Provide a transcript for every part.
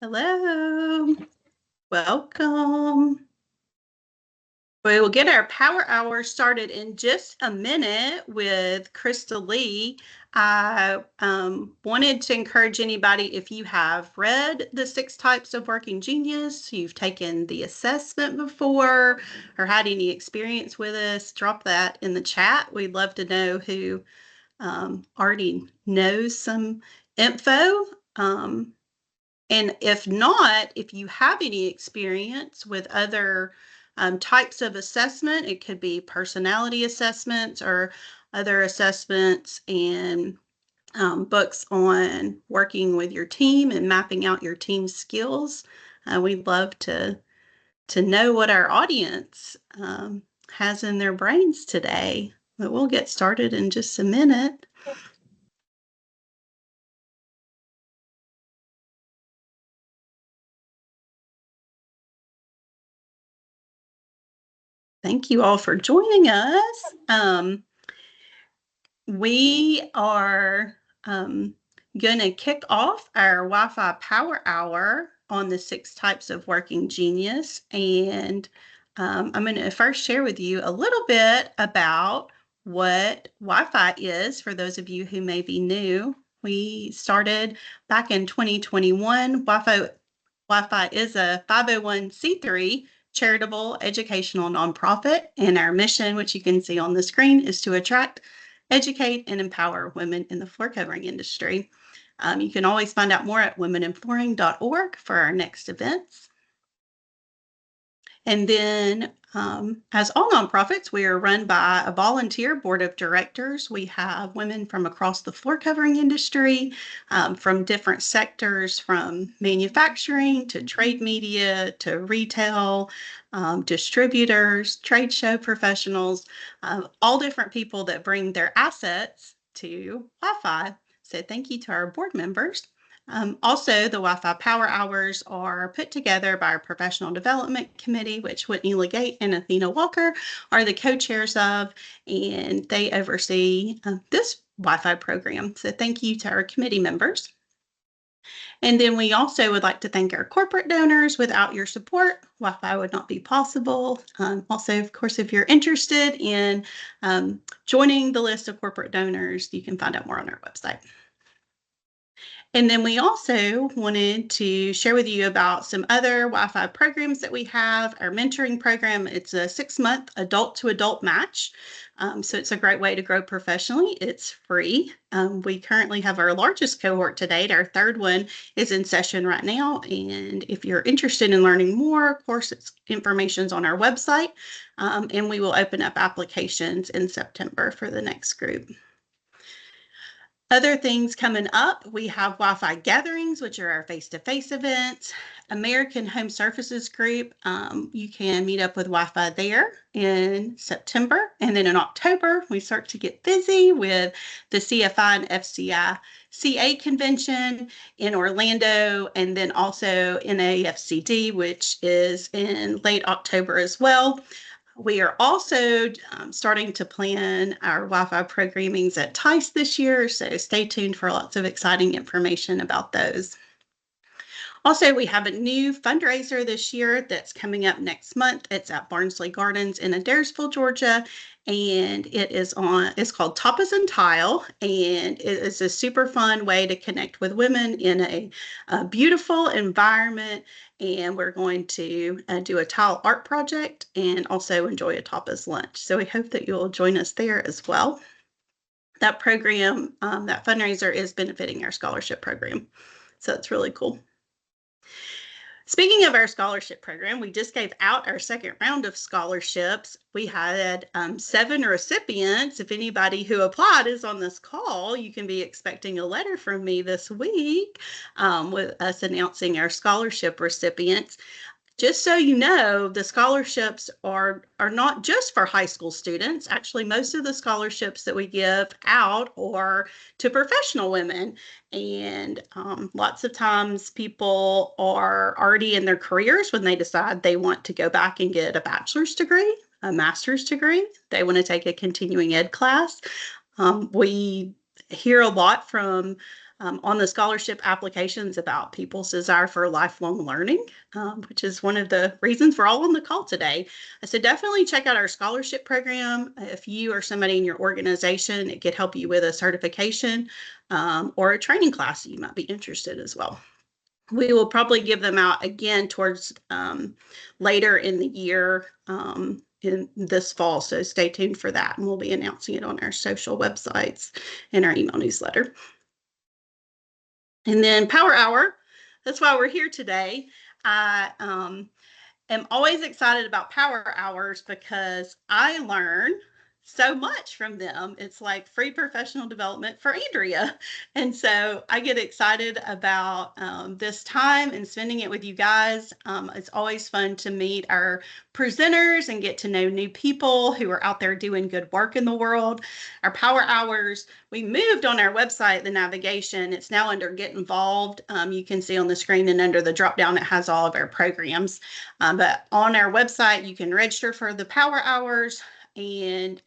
Hello, welcome. We will get our power hour started in just a minute with Christalee. I wanted to encourage anybody, if you have read the 6 Types of Working Genius, you've taken the assessment before, or had any experience with us, drop that in the chat. We'd love to know who already knows some info. And if not, if you have any experience with other types of assessment, it could be personality assessments or other assessments and books on working with your team and mapping out your team's skills. We'd love to know what our audience has in their brains today. But we'll get started in just a minute. Thank you all for joining us. We are going to kick off our Wi-Fi Power Hour on the 6 Types of Working Genius. And I'm going to first share with you a little bit about what Wi-Fi is for those of you who may be new. We started back in 2021. Wi-Fi is a 501c3 charitable educational nonprofit, and our mission, which you can see on the screen, is to attract, educate, and empower women in the floor covering industry. You can always find out more at womeninflooring.org for our next events. And then, as all nonprofits, we are run by a volunteer board of directors. We have women from across the floor covering industry, from different sectors, from manufacturing to trade media to retail, distributors, trade show professionals, all different people that bring their assets to Wi-Fi. So thank you to our board members. Also, the Wi-Fi Power Hours are put together by our Professional Development Committee, which Whitney Legate and Athena Walker are the co-chairs of, and they oversee this Wi-Fi program. So thank you to our committee members. And then we also would like to thank our corporate donors. Without your support, Wi-Fi would not be possible. Also, of course, if you're interested in joining the list of corporate donors, you can find out more on our website. And then we also wanted to share with you about some other Wi-Fi programs that we have. Our mentoring program, it's a 6-month adult to adult match. So it's a great way to grow professionally. It's free. We currently have our largest cohort to date. Our 3rd one is in session right now. And if you're interested in learning more, of course, information's on our website. And we will open up applications in September for the next group. Other things coming up, we have Wi-Fi gatherings, which are our face-to-face events. American Home Services Group, you can meet up with Wi-Fi there in September. And then in October, we start to get busy with the CFI and FCI CA convention in Orlando, and then also NAFCD, which is in late October as well. We are also starting to plan our Wi-Fi programmings at TICE this year, so stay tuned for lots of exciting information about those. Also, we have a new fundraiser this year that's coming up next month. It's at Barnsley Gardens in Adairsville, Georgia, and it's called Tapas and Tile, and it is a super fun way to connect with women in a beautiful environment. And we're going to do a tile art project and also enjoy a tapas lunch. So we hope that you'll join us there as well. That program, that fundraiser is benefiting our scholarship program. So it's really cool. Speaking of our scholarship program, we just gave out our 2nd round of scholarships. We had 7 recipients. If anybody who applied is on this call, you can be expecting a letter from me this week with us announcing our scholarship recipients. Just so you know, the scholarships are not just for high school students. Actually, most of the scholarships that we give out are to professional women. And lots of times people are already in their careers when they decide they want to go back and get a bachelor's degree, a master's degree. They want to take a continuing ed class. We hear a lot from on the scholarship applications about people's desire for lifelong learning, which is one of the reasons we're all on the call today. So definitely check out our scholarship program. If you or somebody in your organization, it could help you with a certification or a training class you might be interested as well. We will probably give them out again towards later in the year in this fall. So stay tuned for that. And we'll be announcing it on our social websites and our email newsletter. And then Power Hour, that's why we're here today. I am always excited about Power Hours because I learn so much from them. It's like free professional development for Andrea. And so I get excited about this time and spending it with you guys. It's always fun to meet our presenters and get to know new people who are out there doing good work in the world. Our Power Hours, we moved on our website, the navigation. It's now under Get Involved. You can see on the screen and under the drop down, it has all of our programs. But on our website, you can register for the Power Hours, and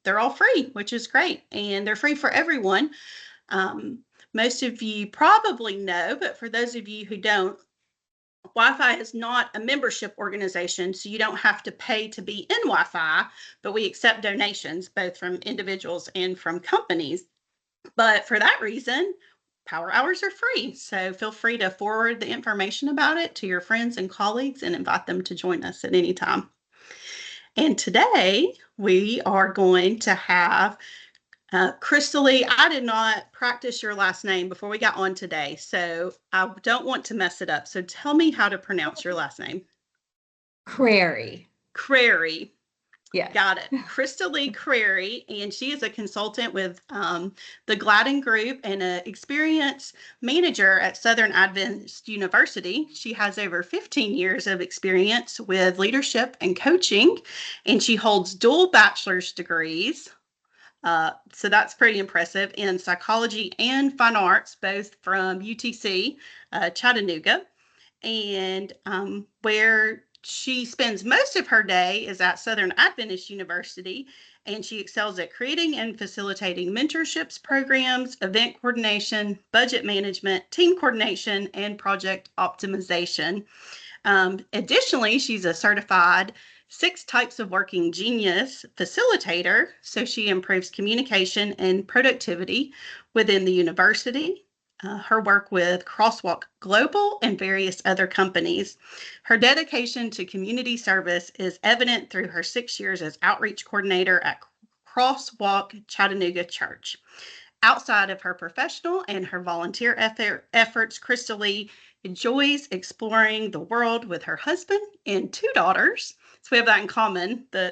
they're all free, which is great. And they're free for everyone. Most of you probably know, but for those of you who don't, Wi-Fi is not a membership organization, so you don't have to pay to be in Wi-Fi, but we accept donations both from individuals and from companies. But for that reason, Power Hours are free. So feel free to forward the information about it to your friends and colleagues and invite them to join us at any time. And today we are going to have Christalee. I did not practice your last name before we got on today, so I don't want to mess it up. So tell me how to pronounce your last name. Crary. Crary. Yeah. Got it. Christalee Crary, and she is a consultant with the Gladden Group and an experienced manager at Southern Adventist University. She has over 15 years of experience with leadership and coaching, and she holds dual bachelor's degrees. So that's pretty impressive in psychology and fine arts, both from UTC, Chattanooga, and where she spends most of her day is at Southern Adventist University, and she excels at creating and facilitating mentorships, programs, event coordination, budget management, team coordination, and project optimization. Additionally, she's a certified 6 types of working genius facilitator, so she improves communication and productivity within the university. Her work with Crosswalk Global and various other companies. Her dedication to community service is evident through her 6 years as outreach coordinator at Crosswalk Chattanooga Church. Outside of her professional and her volunteer efforts, Christalee enjoys exploring the world with her husband and 2 daughters. So we have that in common. I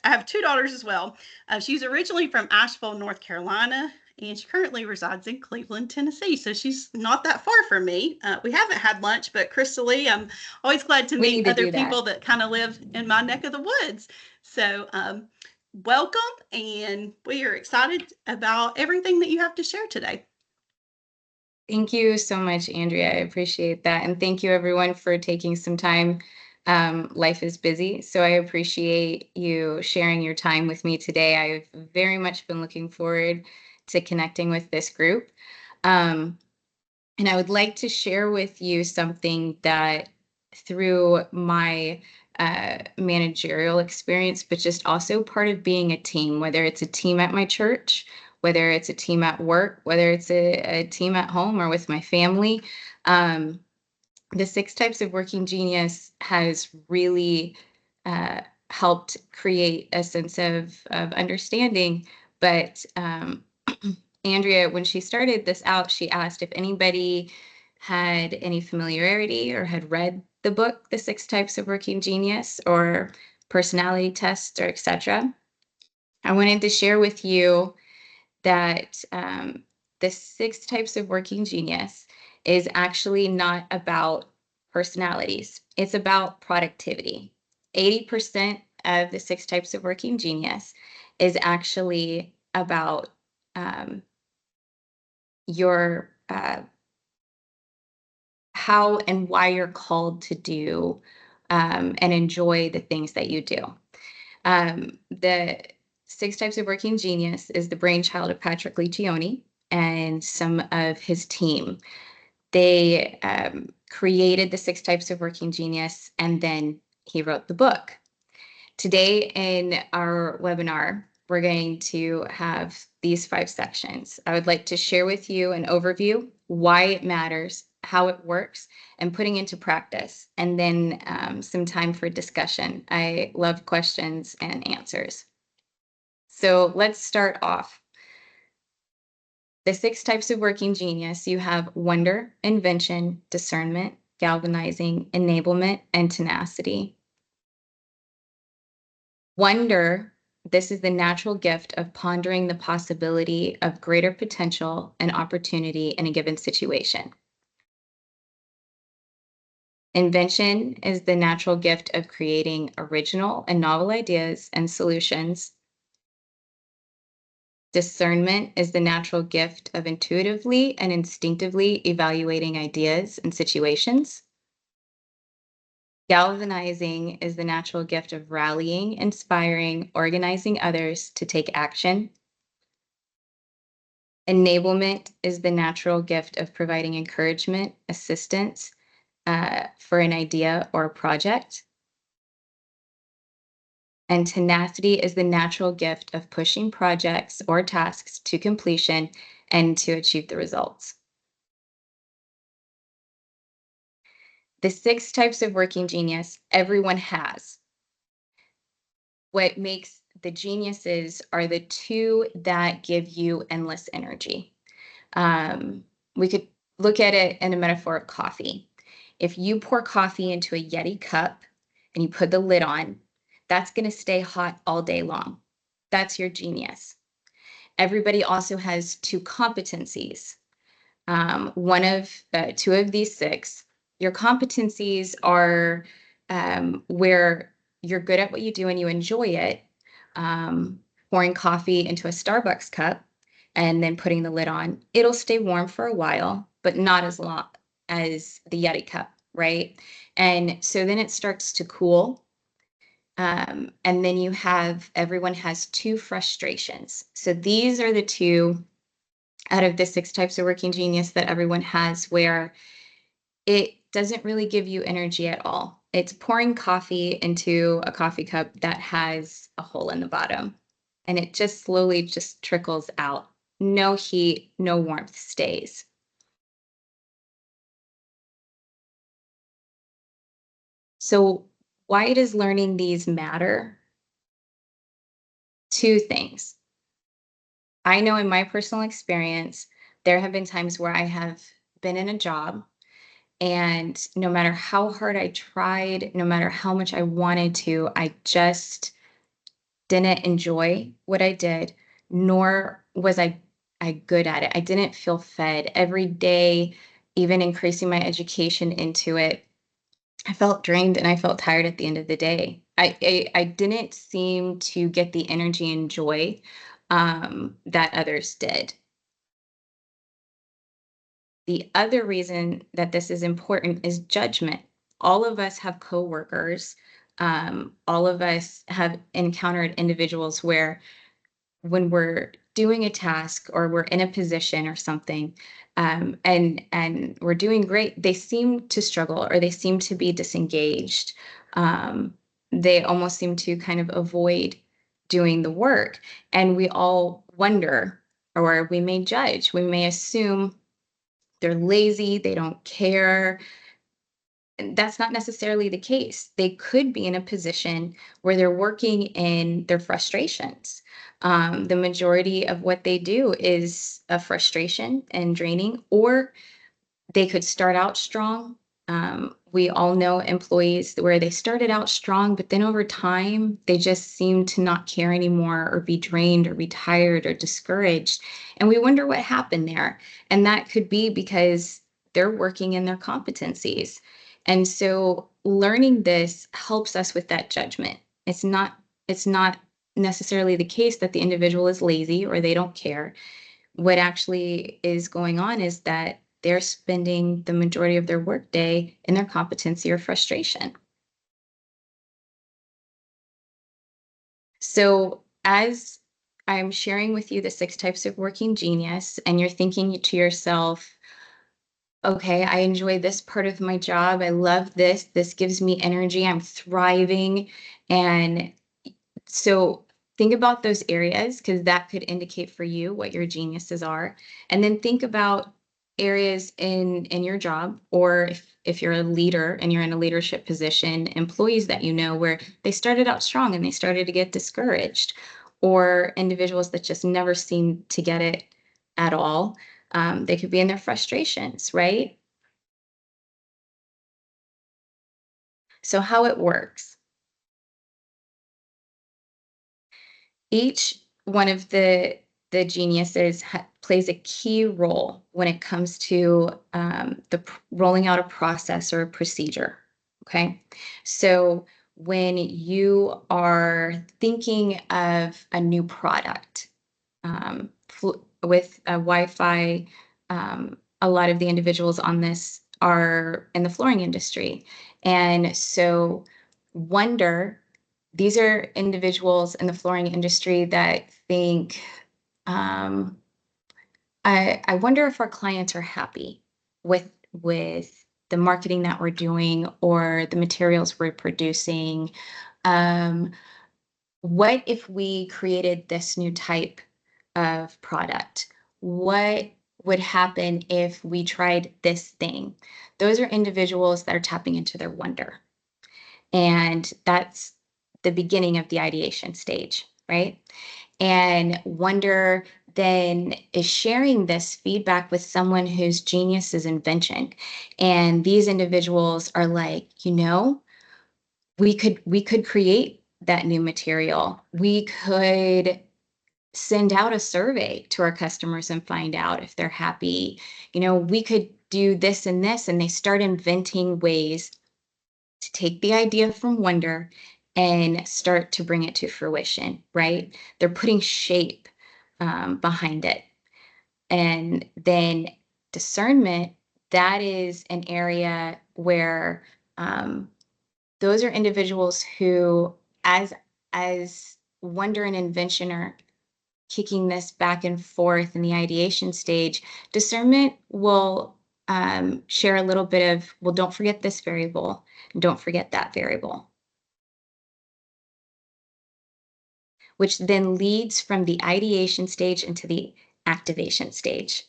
have 2 daughters as well. She's originally from Asheville, North Carolina, and she currently resides in Cleveland, Tennessee. So she's not that far from me. We haven't had lunch, but Christalee, I'm always glad to meet other people that kind of live in my neck of the woods. So welcome, and we are excited about everything that you have to share today. Thank you so much, Andrea. I appreciate that. And thank you, everyone, for taking some time. Life is busy, so I appreciate you sharing your time with me today. I've very much been looking forward to connecting with this group. And I would like to share with you something that through my managerial experience, but just also part of being a team, whether it's a team at my church, whether it's a team at work, whether it's a team at home or with my family. The 6 types of working genius has really helped create a sense of understanding. But Andrea, when she started this out, she asked if anybody had any familiarity or had read the book, The 6 Types of Working Genius, or personality tests, or etc. I wanted to share with you that the 6 types of working genius is actually not about personalities. It's about productivity. 80% of the 6 types of working genius is actually about your how and why you're called to do and enjoy the things that you do. The 6 types of working genius is the brainchild of Patrick Lencioni, and some of his team. They created the 6 types of working genius, and then he wrote the book. Today in our webinar, we're going to have these 5 sections. I would like to share with you an overview, why it matters, how it works, and putting into practice, and then some time for discussion. I love questions and answers. So let's start off. The 6 types of working genius, you have wonder, invention, discernment, galvanizing, enablement, and tenacity. Wonder, this is the natural gift of pondering the possibility of greater potential and opportunity in a given situation. Invention is the natural gift of creating original and novel ideas and solutions. Discernment is the natural gift of intuitively and instinctively evaluating ideas and situations. Galvanizing is the natural gift of rallying, inspiring, organizing others to take action. Enablement is the natural gift of providing encouragement, assistance for an idea or a project. And tenacity is the natural gift of pushing projects or tasks to completion and to achieve the results. The 6 types of working genius everyone has. What makes the geniuses are the 2 that give you endless energy. We could look at it in a metaphor of coffee. If you pour coffee into a Yeti cup and you put the lid on, that's going to stay hot all day long. That's your genius. Everybody also has 2 competencies. One of 2 of these 6. Your competencies are where you're good at what you do and you enjoy it. Pouring coffee into a Starbucks cup and then putting the lid on, it'll stay warm for a while, but not as long as the Yeti cup, right? And so then it starts to cool. And then everyone has 2 frustrations. So these are the 2 out of the 6 types of working genius that everyone has, where it doesn't really give you energy at all. It's pouring coffee into a coffee cup that has a hole in the bottom, and it just slowly just trickles out. No heat, no warmth stays. So why does learning these matter? 2 things. I know in my personal experience, there have been times where I have been in a job, and no matter how hard I tried, no matter how much I wanted to, I just didn't enjoy what I did, nor was I good at it. I didn't feel fed every day, even increasing my education into it. I felt drained and I felt tired at the end of the day. I didn't seem to get the energy and joy that others did. The other reason that this is important is judgment. All of us have coworkers. All of us have encountered individuals where, when we're doing a task or we're in a position or something, and we're doing great, they seem to struggle or they seem to be disengaged. They almost seem to kind of avoid doing the work, and we all wonder, or we may judge, we may assume they're lazy, they don't care. And that's not necessarily the case. They could be in a position where they're working in their frustrations. The majority of what they do is a frustration and draining, or they could start out strong. We all know employees where they started out strong, but then over time, they just seem to not care anymore, or be drained, or be tired, or discouraged. And we wonder what happened there. And that could be because they're working in their competencies. And so learning this helps us with that judgment. It's not necessarily the case that the individual is lazy or they don't care. What actually is going on is that they're spending the majority of their workday in their competency or frustration. So as I'm sharing with you the 6 types of working genius, and you're thinking to yourself, okay, I enjoy this part of my job. I love this. This gives me energy. I'm thriving. And so think about those areas because that could indicate for you what your geniuses are. And then think about areas in your job, or if you're a leader and you're in a leadership position, employees that you know where they started out strong and they started to get discouraged, or individuals that just never seem to get it at all. They could be in their frustrations, right? So how it works, each one of the geniuses plays a key role when it comes to rolling out a process or a procedure. Okay, so when you are thinking of a new product, with a Wi-Fi, a lot of the individuals on this are in the flooring industry, and so wonder these are individuals in the flooring industry that think, um, I wonder if our clients are happy with the marketing that we're doing or the materials we're producing. Um, what if we created this new type of product? What would happen if we tried this thing? Those are individuals that are tapping into their wonder. And that's the beginning of the ideation stage, right? And wonder then is sharing this feedback with someone whose genius is invention. And these individuals are like, we could create that new material. We could send out a survey to our customers and find out if they're happy. We could do this and this, and they start inventing ways to take the idea from wonder and start to bring it to fruition, right? They're putting shape behind it. And then discernment, that is an area where um, those are individuals who, as as wonder and invention are kicking this back and forth in the ideation stage, discernment will share a little bit of, well, don't forget this variable, don't forget that variable, which then leads from the ideation stage into the activation stage.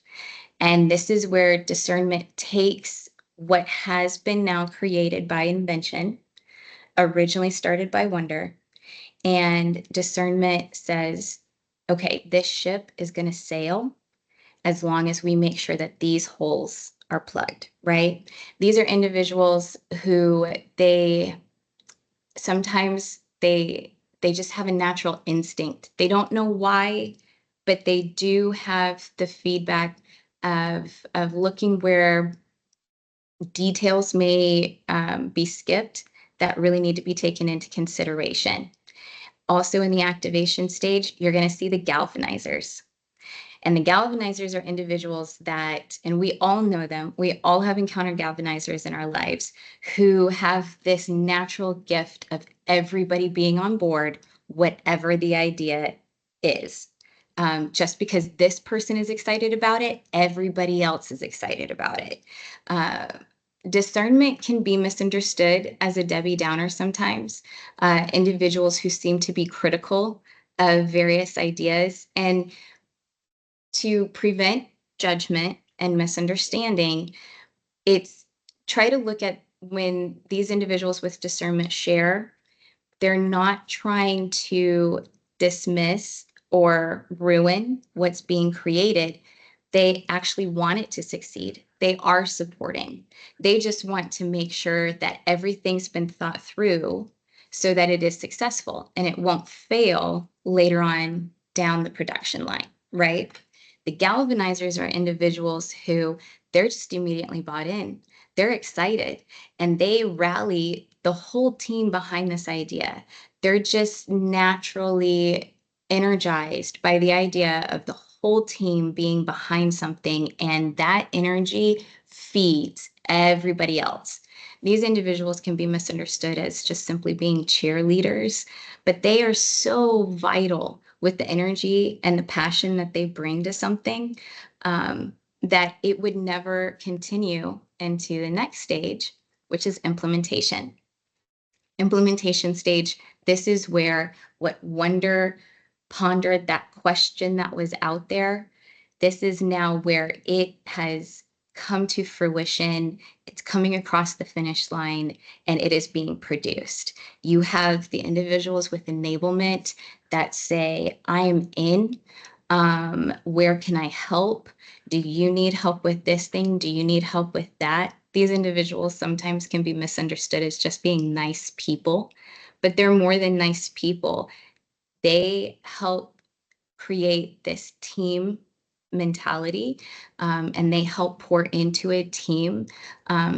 And this is where discernment takes what has been now created by invention, originally started by wonder, and discernment says, okay, this ship is going to sail as long as we make sure that these holes are plugged, right? These are individuals who sometimes they just have a natural instinct. They don't know why, but they do have the feedback of looking where details may be skipped that really need to be taken into consideration. Also in the activation stage, you're going to see the galvanizers. And the galvanizers are individuals that, and we all know them, we all have encountered galvanizers in our lives who have this natural gift of everybody being on board, whatever the idea is. Just because this person is excited about it, everybody else is excited about it. Uh, Discernment can be misunderstood as a Debbie Downer sometimes. Individuals who seem to be critical of various ideas. And to prevent judgment and misunderstanding, it's try to look at when these individuals with discernment share, they're not trying to dismiss or ruin what's being created. They actually want it to succeed. They are supporting. They just want to make sure that everything's been thought through so that it is successful and it won't fail later on down the production line, right? The galvanizers are individuals who they're just immediately bought in. They're excited and they rally the whole team behind this idea. They're just naturally energized by the idea of the whole team being behind something, and that energy feeds everybody else. These individuals can be misunderstood as just simply being cheerleaders, but they are so vital with the energy and the passion that they bring to something, that it would never continue into the next stage, which is implementation. Implementation stage, this is where what wonder pondered that question that was out there, this is now where it has come to fruition. It's coming across the finish line and it is being produced. You have the individuals with enablement that say, I am in. Where can I help? Do you need help with this thing? Do you need help with that? These individuals sometimes can be misunderstood as just being nice people, but they're more than nice people. They help create this team mentality, and they help pour into a team.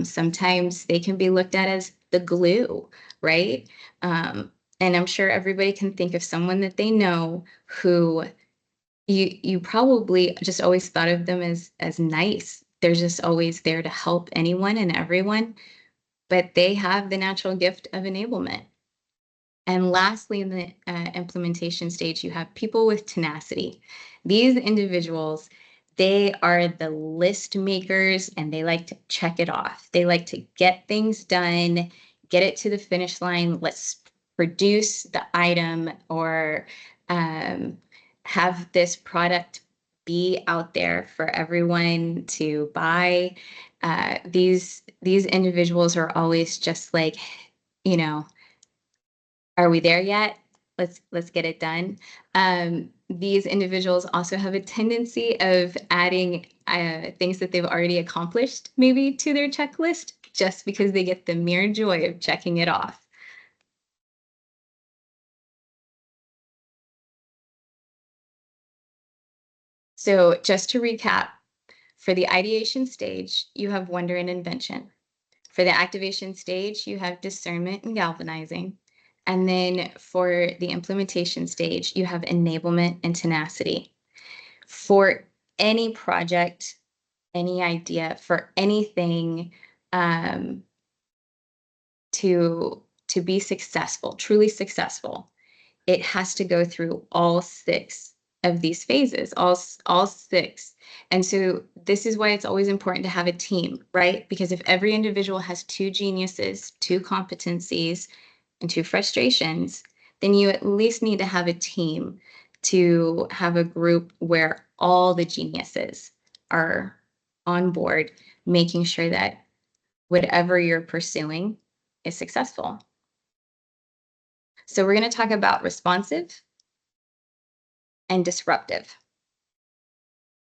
Sometimes they can be looked at as the glue, right? And I'm sure everybody can think of someone that they know who you probably just always thought of them as nice. They're just always there to help anyone and everyone, but they have the natural gift of enablement. And lastly, in the implementation stage, you have people with tenacity. These individuals, they are the list makers and they like to check it off. They like to get things done, get it to the finish line. Let's produce the item or have this product be out there for everyone to buy. These individuals are always just like, you know, are we there yet? Let's get it done. These individuals also have a tendency of adding things that they've already accomplished maybe to their checklist just because they get the mere joy of checking it off. So just to recap, for the ideation stage, you have wonder and invention. For the activation stage, you have discernment and galvanizing. And then for the implementation stage, you have enablement and tenacity. For any project, any idea, for anything, to be successful, truly successful, it has to go through all 6 of these phases, all 6. And so this is why it's always important to have a team, right? Because if every individual has 2 geniuses, 2 competencies, and 2 frustrations, then you at least need to have a team to have a group where all the geniuses are on board, making sure that whatever you're pursuing is successful. So we're going to talk about responsive and disruptive.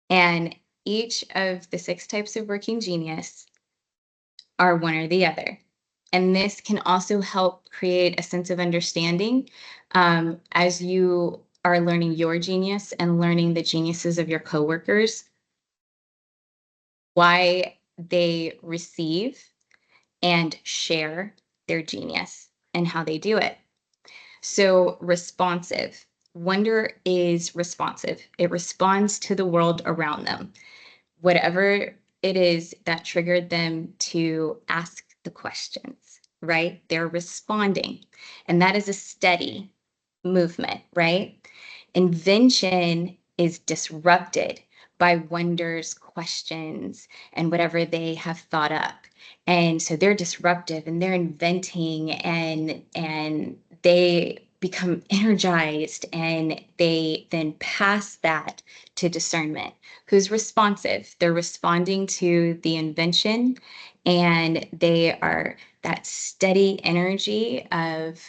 And each of the 6 types of working genius are one or the other. And this can also help create a sense of understanding as you are learning your genius and learning the geniuses of your coworkers, why they receive and share their genius and how they do it. So responsive. Wonder is responsive. It responds to the world around them. Whatever it is that triggered them to ask the questions, right? They're responding. And that is a steady movement, right? Invention is disrupted by wonders, questions, and whatever they have thought up. And so they're disruptive and they're inventing and they become energized and they then pass that to discernment, who's responsive. They're responding to the invention and they are that steady energy of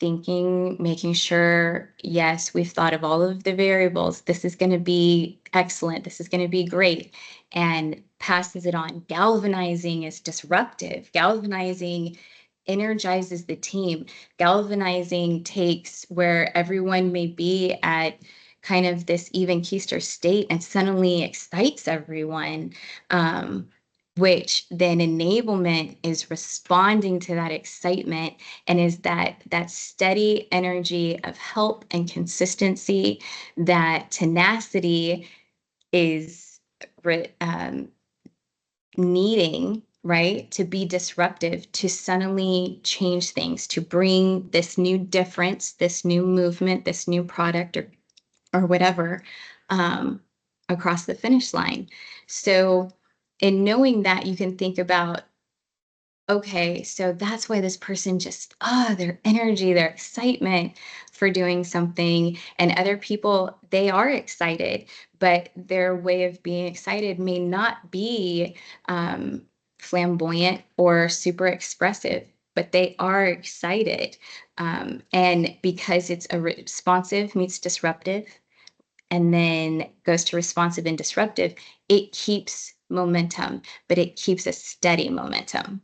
thinking, making sure, yes, we've thought of all of the variables. This is going to be excellent. This is going to be great. And passes it on. Galvanizing is disruptive. Galvanizing energizes the team. Galvanizing takes where everyone may be at kind of this even keister state and suddenly excites everyone. Which then enablement is responding to that excitement and is that steady energy of help and consistency, that tenacity is needing, right, to be disruptive, to suddenly change things, to bring this new difference, this new movement, this new product or or whatever, um, across the finish line. So, in knowing that, you can think about, okay, so that's why this person just, their energy, their excitement for doing something. And other people, they are excited, but their way of being excited may not be um, flamboyant or super expressive, but they are excited. And because it's a responsive meets disruptive, and then goes to responsive and disruptive, it keeps momentum, but it keeps a steady momentum.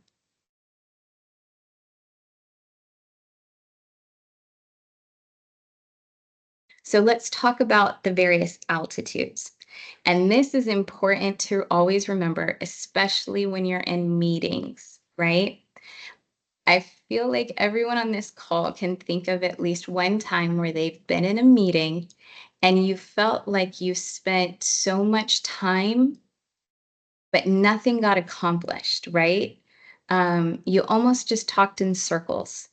So let's talk about the various altitudes. And this is important to always remember, especially when you're in meetings, right? I feel like everyone on this call can think of at least one time where they've been in a meeting and you felt like you spent so much time, but nothing got accomplished, right? You almost just talked in circles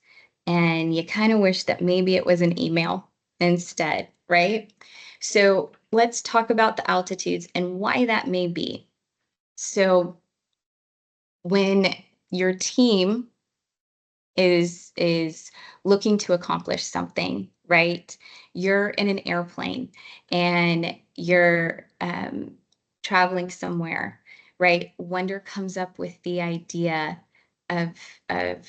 and you kind of wish that maybe it was an email instead, right? So let's talk about the altitudes and why that may be. So when your team is looking to accomplish something, right? You're in an airplane and you're traveling somewhere, right? Wonder comes up with the idea of of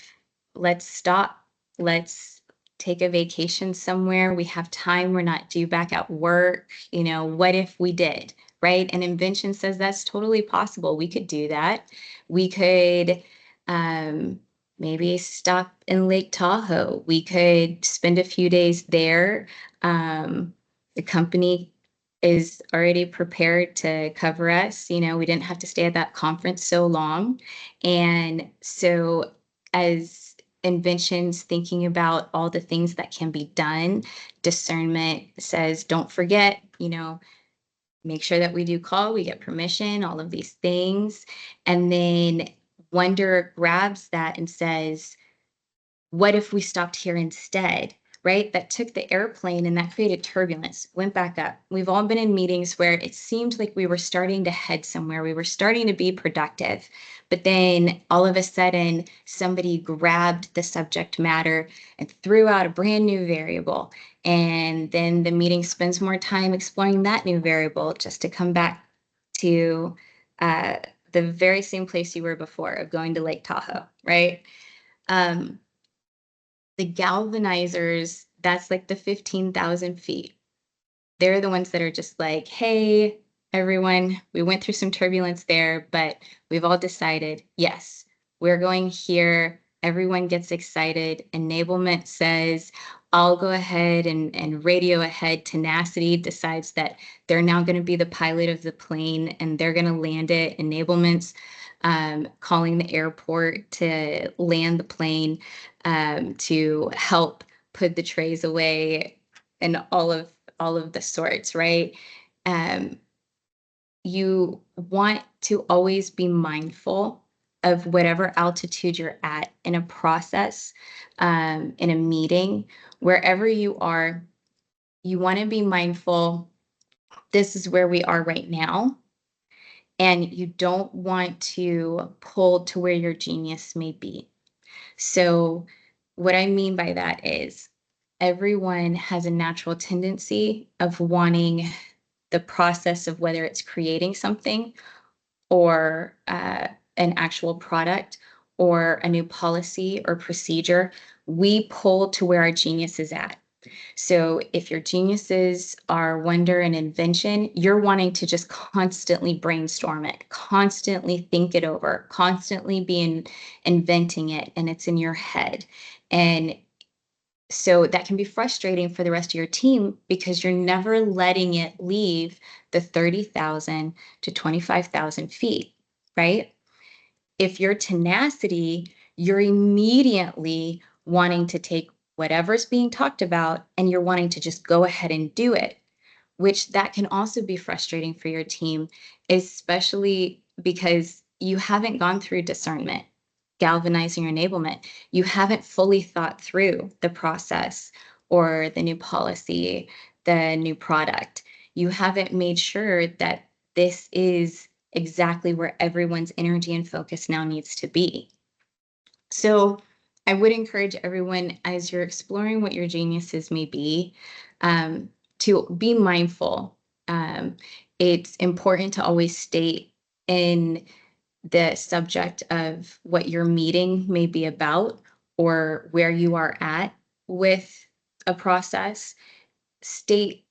let's stop, let's take a vacation somewhere. We have time. We're not due back at work. What if we did, right? And invention says that's totally possible. We could do that. We could. Maybe stop in Lake Tahoe. We could spend a few days there. The company is already prepared to cover us. We didn't have to stay at that conference so long. And so, as inventions thinking about all the things that can be done, discernment says, don't forget, make sure that we do call, we get permission, all of these things. And then wonder grabs that and says, what if we stopped here instead? Right? That took the airplane and that created turbulence, went back up. We've all been in meetings where it seemed like we were starting to head somewhere. We were starting to be productive. But then all of a sudden, somebody grabbed the subject matter and threw out a brand new variable. And then the meeting spends more time exploring that new variable just to come back to uh, the very same place you were before of going to Lake Tahoe, right? Um, the galvanizers, that's like the 15,000 feet. They're the ones that are just like, hey, everyone, we went through some turbulence there, but we've all decided, yes, we're going here. Everyone gets excited. Enablement says, I'll go ahead and radio ahead. Tenacity decides that they're now going to be the pilot of the plane and they're going to land it. Enablement's calling the airport to land the plane, to help put the trays away and all of the sorts, right? Um, you want to always be mindful of whatever altitude you're at in a process, in a meeting, wherever you are. You want to be mindful. This is where we are right now. And you don't want to pull to where your genius may be. So, what I mean by that is everyone has a natural tendency of wanting the process of whether it's creating something or an actual product or a new policy or procedure. We pull to where our genius is at. So if your geniuses are wonder and invention, you're wanting to just constantly brainstorm it, constantly think it over, constantly be inventing it, and it's in your head. And so that can be frustrating for the rest of your team because you're never letting it leave the 30,000 to 25,000 feet, right? If your tenacity, you're immediately wanting to take whatever's being talked about and you're wanting to just go ahead and do it, which that can also be frustrating for your team, especially because you haven't gone through discernment, galvanizing your enablement. You haven't fully thought through the process or the new policy the new product. You haven't made sure that this is exactly where everyone's energy and focus now needs to be. So I would encourage everyone, as you're exploring what your geniuses may be, um, to be mindful. Um, it's important to always state in the subject of what your meeting may be about or where you are at with a process, state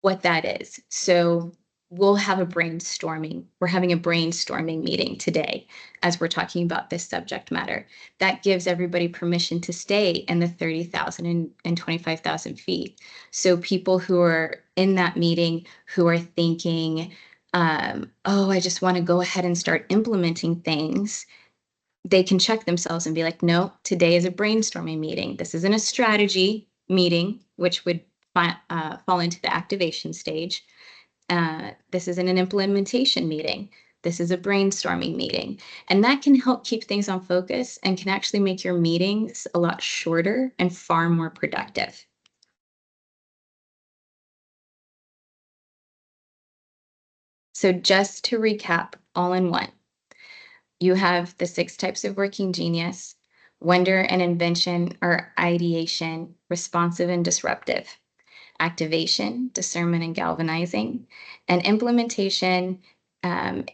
what that is. So we'll have a brainstorming. We're having a brainstorming meeting today as we're talking about this subject matter. That gives everybody permission to stay in the 30,000 and 25,000 feet. So people who are in that meeting who are thinking, oh, I just want to go ahead and start implementing things, they can check themselves and be like, no, today is a brainstorming meeting. This isn't a strategy meeting, which would fall into the activation stage. This isn't an implementation meeting. This is a brainstorming meeting. And that can help keep things on focus and can actually make your meetings a lot shorter and far more productive. So just to recap all in one, you have the 6 types of working genius: wonder and invention or ideation, responsive and disruptive; activation, discernment and galvanizing; and implementation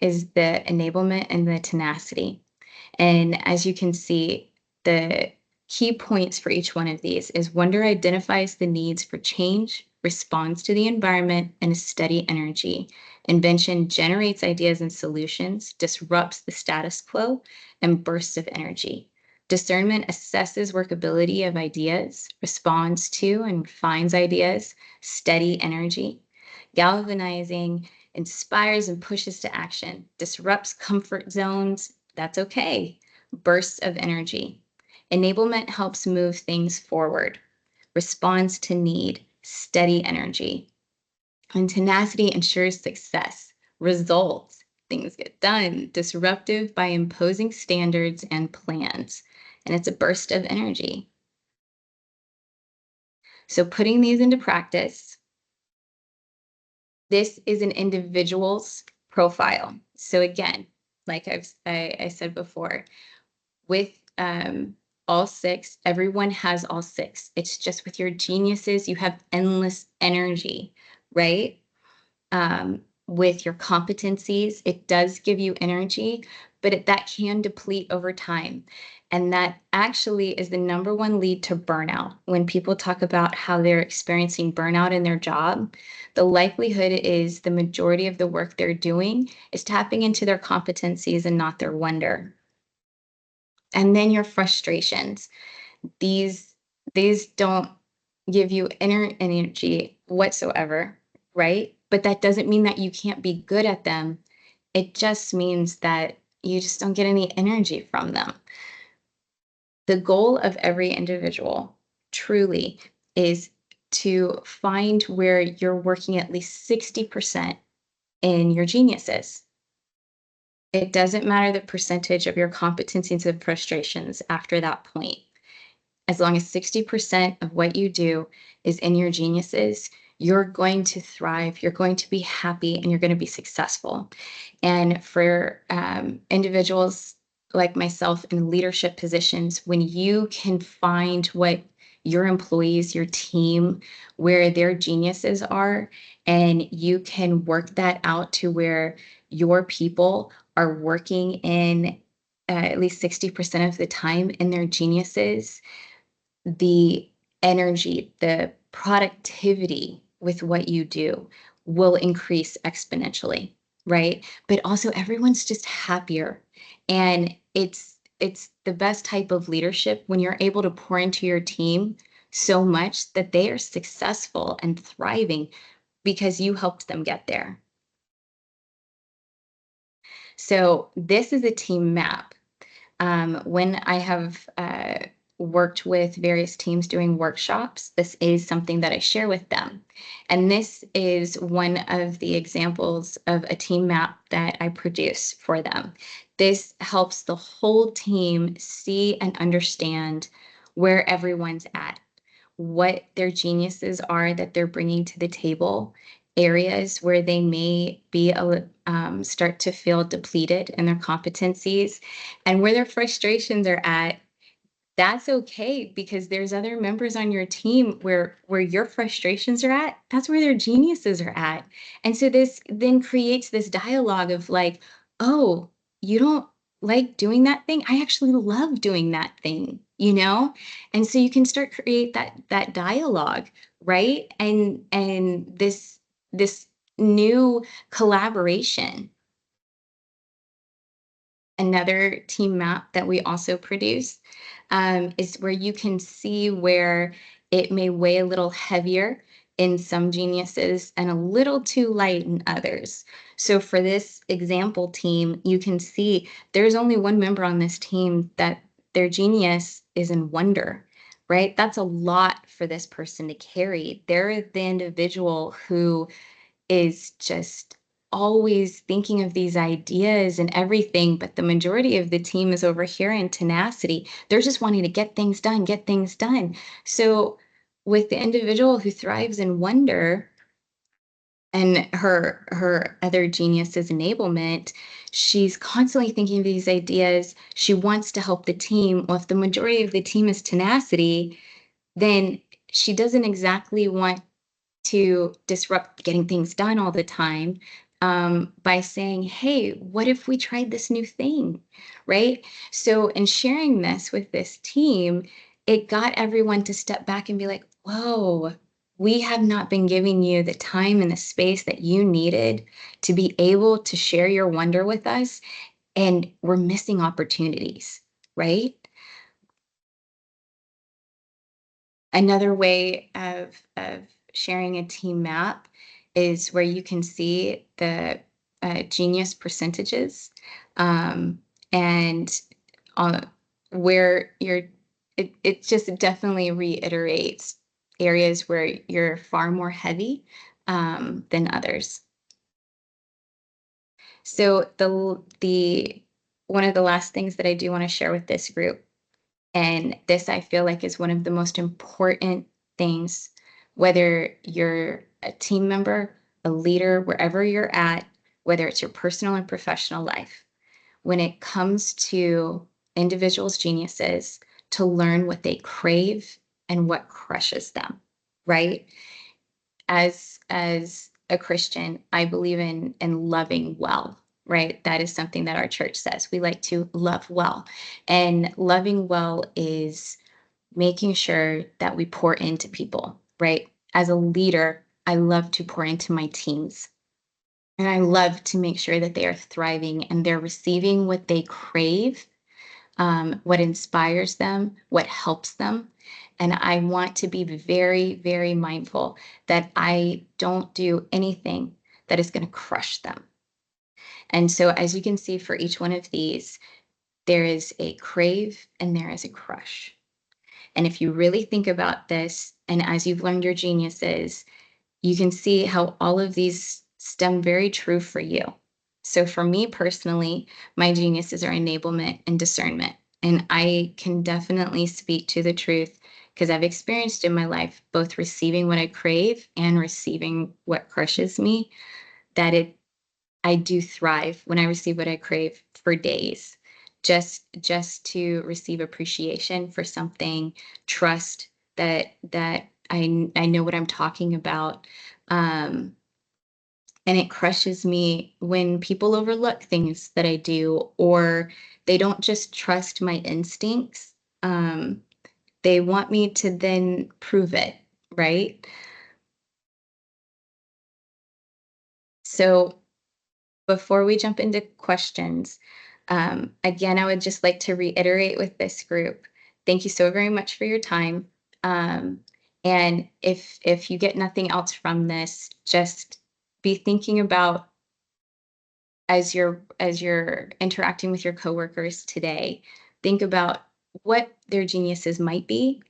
is the enablement and the tenacity. And as you can see, the key points for each one of these is wonder identifies the needs for change, responds to the environment, and a steady energy. Invention generates ideas and solutions, disrupts the status quo, and bursts of energy. Discernment assesses workability of ideas, responds to and refines ideas, steady energy. Galvanizing inspires and pushes to action, disrupts comfort zones, that's okay, bursts of energy. Enablement helps move things forward, responds to need, steady energy. And tenacity ensures success, results, things get done, disruptive by imposing standards and plans. And it's a burst of energy. So putting these into practice, this is an individual's profile. So again, like I said before, with all 6, everyone has all 6. It's just with your geniuses, you have endless energy, right? With your competencies, it does give you energy, but that can deplete over time. And that actually is the number one lead to burnout. When people talk about how they're experiencing burnout in their job, the likelihood is the majority of the work they're doing is tapping into their competencies and not their wonder. And then your frustrations. These these don't give you inner energy whatsoever, right? But that doesn't mean that you can't be good at them. It just means that you just don't get any energy from them. The goal of every individual truly is to find where you're working at least 60% in your geniuses. It doesn't matter the percentage of your competencies and frustrations after that point. As long as 60% of what you do is in your geniuses, you're going to thrive, you're going to be happy, and you're going to be successful. And for individuals like myself in leadership positions, when you can find what your employees, your team, where their geniuses are, and you can work that out to where your people are working in at least 60% of the time in their geniuses, the energy, the productivity with what you do will increase exponentially, right? But also everyone's just happier. And it's the best type of leadership when you're able to pour into your team so much that they are successful and thriving because you helped them get there. So this is a team map. When I have worked with various teams doing workshops, this is something that I share with them. And this is one of the examples of a team map that I produce for them. This helps the whole team see and understand where everyone's at, what their geniuses are that they're bringing to the table, areas where they may be start to feel depleted in their competencies, and where their frustrations are at. That's okay, because there's other members on your team where your frustrations are at, that's where their geniuses are at. And so this then creates this dialogue of like, "Oh, you don't like doing that thing? I actually love doing that thing," you know? And so you can start create that dialogue, right? And this new collaboration. Another team map that we also produce is where you can see where it may weigh a little heavier in some geniuses and a little too light in others. So for this example team, you can see there's only one member on this team that their genius is in wonder, right? That's a lot for this person to carry. They're the individual who is just always thinking of these ideas and everything, but the majority of the team is over here in tenacity. They're just wanting to get things done, get things done. So with the individual who thrives in wonder and her other genius is enablement, she's constantly thinking of these ideas. She wants to help the team. Well, if the majority of the team is tenacity, then she doesn't exactly want to disrupt getting things done all the time, by saying, "Hey, what if we tried this new thing?" Right? So, in sharing this with this team, it got everyone to step back and be like, "Whoa, we have not been giving you the time and the space that you needed to be able to share your wonder with us, and we're missing opportunities." Right? Another way of sharing a team map is where you can see the genius percentages, and on where it just definitely reiterates areas where you're far more heavy than others. So the one of the last things that I do want to share with this group, and this I feel like is one of the most important things, whether you're a team member, a leader, wherever you're at, whether it's your personal and professional life, when it comes to individuals' geniuses, to learn what they crave and what crushes them, right? As a Christian, I believe in loving well, right? That is something that our church says. We like to love well. And loving well is making sure that we pour into people, right? As a leader, I love to pour into my teams. And I love to make sure that they are thriving and they're receiving what they crave, what inspires them, what helps them. And I want to be very, very mindful that I don't do anything that is going to crush them. And so, as you can see for each one of these, there is a crave and there is a crush. And if you really think about this, and as you've learned your geniuses, you can see how all of these stem very true for you. So for me personally, my geniuses are enablement and discernment. And I can definitely speak to the truth because I've experienced in my life both receiving what I crave and receiving what crushes me, that I do thrive when I receive what I crave for days. Just to receive appreciation for something, trust that I know what I'm talking about. Um, and it crushes me when people overlook things that I do, or they don't just trust my instincts. They want me to then prove it, right? So before we jump into questions, again, I would just like to reiterate with this group, thank you so very much for your time. Um, and if you get nothing else from this, just be thinking about as you're interacting with your coworkers today, think about what their geniuses might be,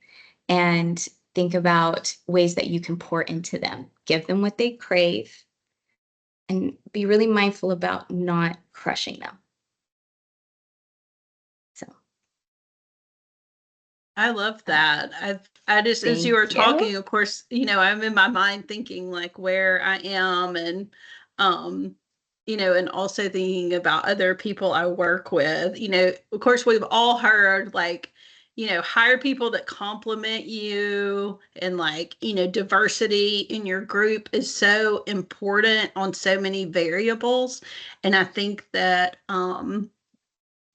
and think about ways that you can pour into them. Give them what they crave, and be really mindful about not crushing them. So I love that. I just, as you Thank were you. talking, of course, I'm in my mind thinking like where I am and, um, and also thinking about other people I work with. Of course, we've all heard like, hire people that compliment you and like, diversity in your group is so important on so many variables. And I think that,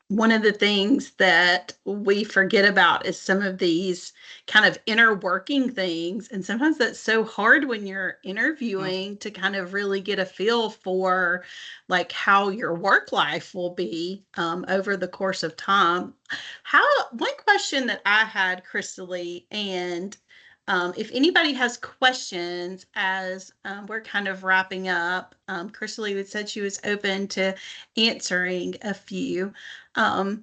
one of the things that we forget about is some of these kind of inner working things. And sometimes that's so hard when you're Mm. interviewing to kind of really get a feel for like how your work life will be over the course of time. One question that I had, Christalee, and if anybody has questions as we're kind of wrapping up, Christalee had said she was open to answering a few. Um,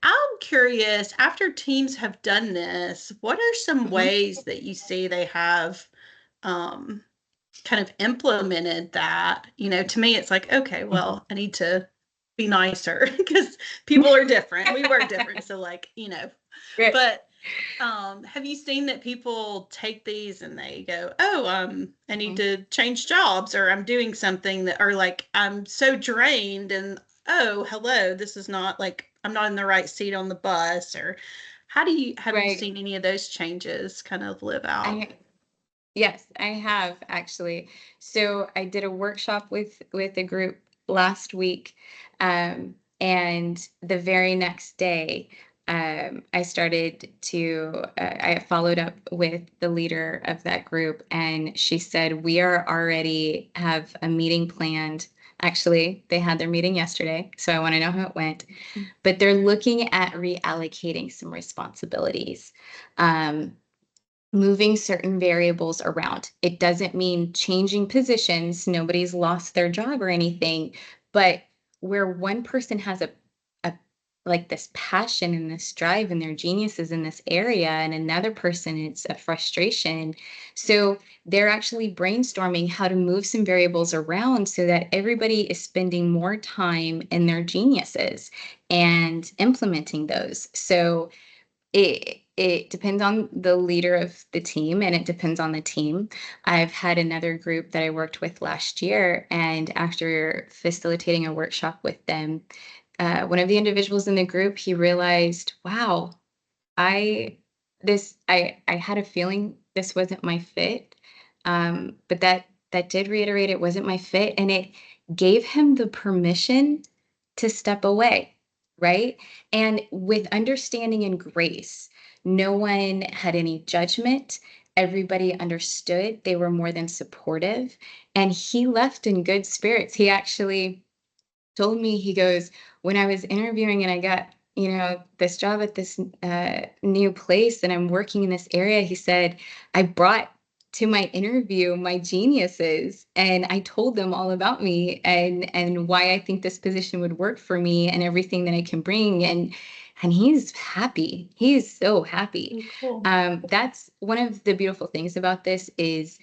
I'm curious, after teams have done this, what are some Mhm. ways that you see they have um, kind of implemented that? To me, it's like, okay, Mhm. well, I need to be nicer because people are different. We work different. So, like, Right. but have you seen that people take these and they go, oh, I need Mhm. to change jobs, or I'm doing something that, or like, I'm so drained and, oh, hello, this is not like, I'm not in the right seat on the bus, or have you Right. seen any of those changes kind of live out? I Yes, I have actually. So I did a workshop with a group last week, and the very next day, I started to. I followed up with the leader of that group, and she said we are already have a meeting planned. Actually, they had their meeting yesterday, so I want to know how it went. But they're looking at reallocating some responsibilities. Um, Moving certain variables around. It doesn't mean changing positions. Nobody's lost their job or anything, but where one person has a like this passion and this drive and their geniuses in this area, and another person it's a frustration. So they're actually brainstorming how to move some variables around so that everybody is spending more time in their geniuses and implementing those. So it depends on the leader of the team, and it depends on the team. I've had another group that I worked with last year, and after facilitating a workshop with them, one of the individuals in the group, he realized, wow, I I had a feeling this wasn't my fit. But that did reiterate it wasn't my fit, and it gave him the permission to step away, right? And with understanding and grace, no one had any judgment. Everybody understood. They were more than supportive, and he left in good spirits. He actually told me, he goes, when I was interviewing and I got, this job at this new place and I'm working in this area, he said, I brought to my interview my geniuses and I told them all about me and why I think this position would work for me and everything that I can bring. And he's happy. He's so happy. Oh, cool. That's one of the beautiful things about this is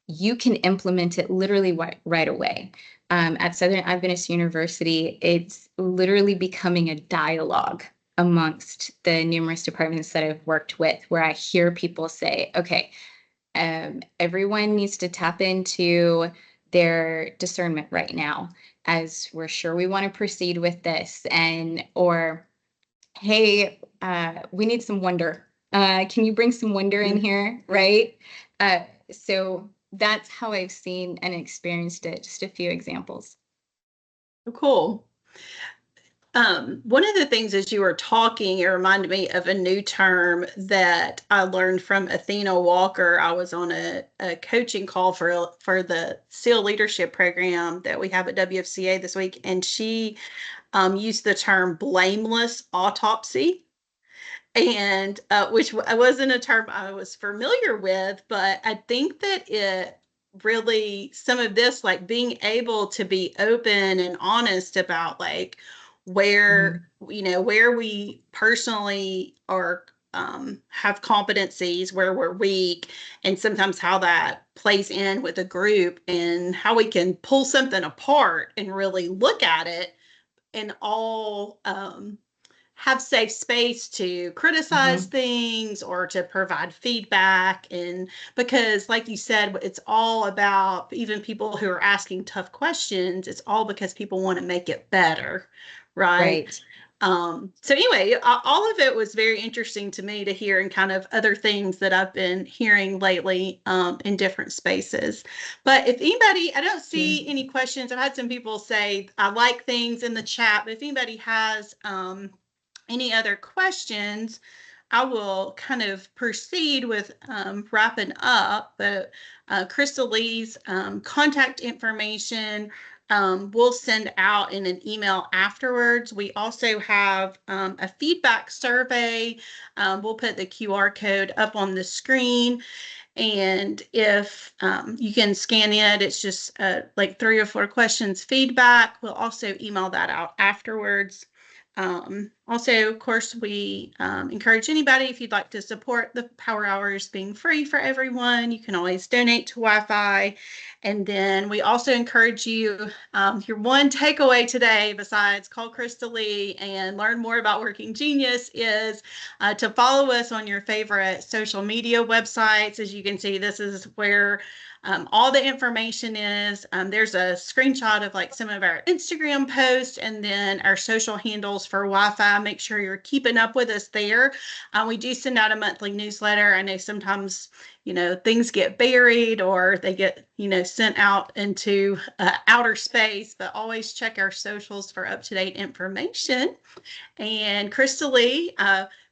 you can implement it literally right away. At Southern Adventist University, it's literally becoming a dialogue amongst the numerous departments that I've worked with, where I hear people say, okay, everyone needs to tap into their discernment right now, as we're sure we want to proceed with this. And, or, hey, we need some wonder. Can you bring some wonder in Mm. here? Right. Uh, so that's how I've seen and experienced it. Just a few examples. Oh, cool. One of the things as you were talking, it reminded me of a new term that I learned from Athena Walker. I was on a coaching call for the SEAL leadership program that we have at WFCA this week, and she used the term blameless autopsy, and which wasn't a term I was familiar with, but I think that it really, some of this, like being able to be open and honest about like where, Mhm. where we personally are, have competencies, where we're weak, and sometimes how that plays in with a group and how we can pull something apart and really look at it and all, have safe space to criticize things or to provide feedback. And because, like you said, it's all about even people who are asking tough questions, it's all because people want to make it better, right? Right. So anyway, all of it was very interesting to me to hear, and kind of other things that I've been hearing lately in different spaces. But if anybody, I don't Yeah. see any questions. I've had some people say I like things in the chat, but if anybody has any other questions, I will kind of proceed with wrapping up. But Christalee's contact information we'll send out in an email afterwards. We also have a feedback survey. We'll put the QR code up on the screen. And if you can scan it, it's just like 3 or 4 questions feedback. We'll also email that out afterwards. Also, of course, we encourage anybody, if you'd like to support the Power Hours being free for everyone, you can always donate to Wi-Fi. And then we also encourage you, your one takeaway today, besides call Christalee and learn more about Working Genius, is to follow us on your favorite social media websites. As you can see, this is where all the information is. There's a screenshot of like some of our Instagram posts and then our social handles for Wi-Fi. Make sure you're keeping up with us there. We do send out a monthly newsletter. I know sometimes, things get buried or they get, sent out into outer space, but always check our socials for up-to-date information. And Christalee,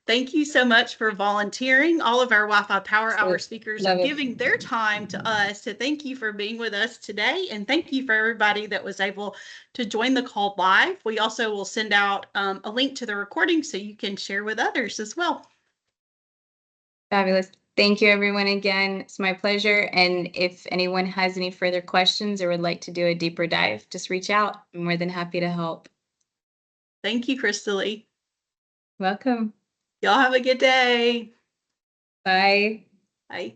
thank you so much for volunteering. All of our Wi-Fi Power Hour speakers are Love it. giving their time to us. So thank you for being with us today. And thank you for everybody that was able to join the call live. We also will send out a link to the recording so you can share with others as well. Fabulous. Thank you, everyone, again. It's my pleasure. And if anyone has any further questions or would like to do a deeper dive, just reach out. I'm more than happy to help. Thank you, Christalee. Welcome. Y'all have a good day. Bye. Bye.